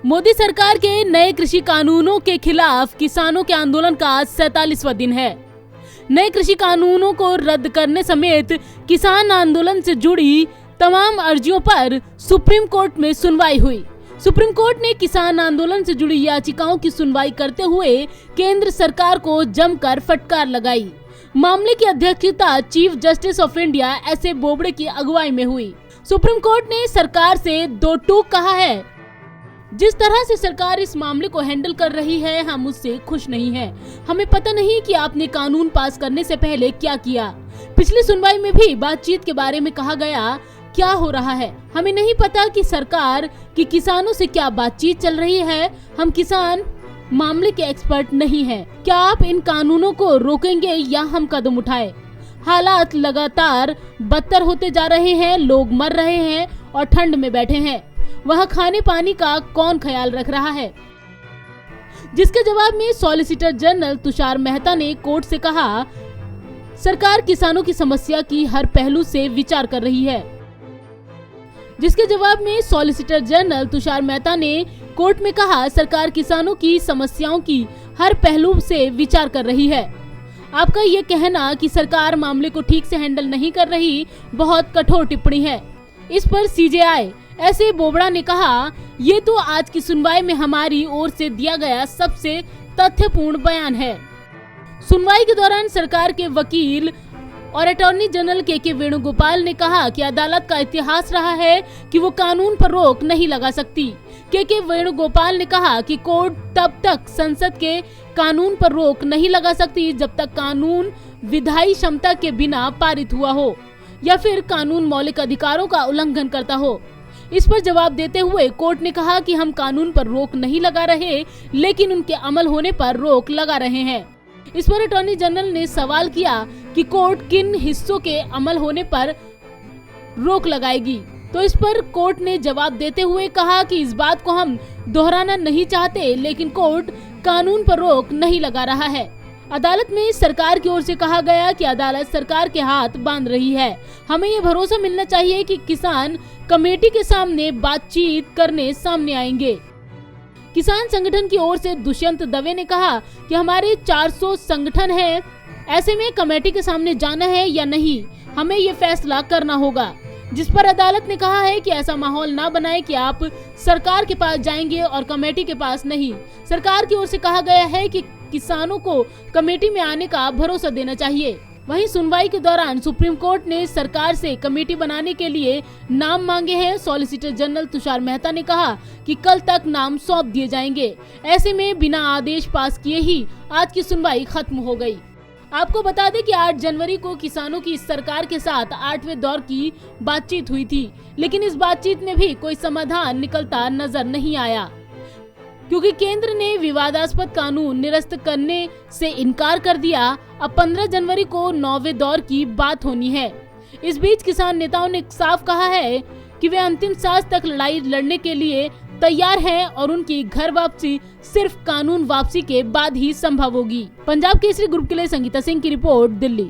मोदी सरकार के नए कृषि कानूनों के खिलाफ किसानों के आंदोलन का आज 47वां दिन है। नए कृषि कानूनों को रद्द करने समेत किसान आंदोलन से जुड़ी तमाम अर्जियों पर सुप्रीम कोर्ट में सुनवाई हुई। सुप्रीम कोर्ट ने किसान आंदोलन से जुड़ी याचिकाओं की सुनवाई करते हुए केंद्र सरकार को जमकर फटकार लगाई। मामले की अध्यक्षता chief justice of India एस.ए. Bobde की अगुवाई में हुई। सुप्रीम कोर्ट ने सरकार से दो टूक कहा है। जिस तरह से सरकार इस मामले को हैंडल कर रही है, हम उससे खुश नहीं हैं। हमें पता नहीं कि आपने कानून पास करने से पहले क्या किया। पिछली सुनवाई में भी बातचीत के बारे में कहा गया, क्या हो रहा है हमें नहीं पता कि सरकार की किसानों से क्या बातचीत चल रही है। हम किसान मामले के एक्सपर्ट नहीं हैं। क्या आप इन कानूनों को रोकेंगे या हम कदम उठाएं? हालात लगातार बदतर होते जा रहे हैं, लोग मर रहे हैं और ठंड में बैठे हैं। वहाँ खाने पानी का कौन ख्याल रख रहा है? जिसके जवाब में सॉलिसिटर जनरल तुषार मेहता ने कोर्ट से कहा, सरकार किसानों की समस्या की हर पहलू से विचार कर रही है। जिसके जवाब में सॉलिसिटर जनरल तुषार मेहता ने कोर्ट में कहा, सरकार किसानों की समस्याओं की हर पहलू से विचार कर रही है। आपका ये कहना कि सरकार मामले को ठीक से हैंडल नहीं कर रही, बहुत कठोर टिप्पणी है। इस पर सीजेआई एस.ए. बोबड़ा ने कहा, ये तो आज की सुनवाई में हमारी ओर से दिया गया सबसे तथ्यपूर्ण बयान है। सुनवाई के दौरान सरकार के वकील और अटॉर्नी जनरल के वेणुगोपाल ने कहा कि अदालत का इतिहास रहा है कि वो कानून पर रोक नहीं लगा सकती। के वेणुगोपाल ने कहा कि कोर्ट तब तक संसद के कानून पर रोक नहीं लगा सकती जब तक कानून विधायी क्षमता के बिना पारित हुआ हो या फिर कानून मौलिक अधिकारों का उल्लंघन करता हो। इस पर जवाब देते हुए कोर्ट ने कहा कि हम कानून पर रोक नहीं लगा रहे, लेकिन उनके अमल होने पर रोक लगा रहे हैं। इस पर अटॉर्नी जनरल ने सवाल किया कि कोर्ट किन हिस्सों के अमल होने पर रोक लगाएगी। तो इस पर कोर्ट ने जवाब देते हुए कहा कि इस बात को हम दोहराना नहीं चाहते, लेकिन कोर्ट कानून पर रोक नहीं लगा रहा है। अदालत में सरकार की ओर से कहा गया कि अदालत सरकार के हाथ बांध रही है। हमें ये भरोसा मिलना चाहिए कि किसान कमेटी के सामने बातचीत करने सामने आएंगे। किसान संगठन की ओर से दुष्यंत दवे ने कहा कि हमारे 400 संगठन हैं, ऐसे में कमेटी के सामने जाना है या नहीं, हमें ये फैसला करना होगा। जिस पर अदालत ने कहा है कि ऐसा माहौल ना बनाए कि आप सरकार के पास जाएंगे और कमेटी के पास नहीं। सरकार की ओर से कहा गया है कि किसानों को कमेटी में आने का भरोसा देना चाहिए। वहीं सुनवाई के दौरान सुप्रीम कोर्ट ने सरकार से कमेटी बनाने के लिए नाम मांगे हैं। सॉलिसिटर जनरल तुषार मेहता ने कहा कि कल तक नाम सौंप दिए जाएंगे। ऐसे में बिना आदेश पास किए ही आज की सुनवाई खत्म हो गई। आपको बता दें कि 8 जनवरी को किसानों की इस सरकार के साथ 8वें दौर की बातचीत हुई थी, लेकिन इस बातचीत में भी कोई समाधान निकलता नजर नहीं आया, क्योंकि केंद्र ने विवादास्पद कानून निरस्त करने से इनकार कर दिया। अब 15 जनवरी को 9वें दौर की बात होनी है। इस बीच किसान नेताओं ने साफ कहा है कि वे अंतिम सांस तक लड़ाई लड़ने के लिए तैयार हैं और उनकी घर वापसी सिर्फ कानून वापसी के बाद ही संभव होगी। पंजाब केसरी ग्रुप के लिए संगीता सिंह की रिपोर्ट, दिल्ली।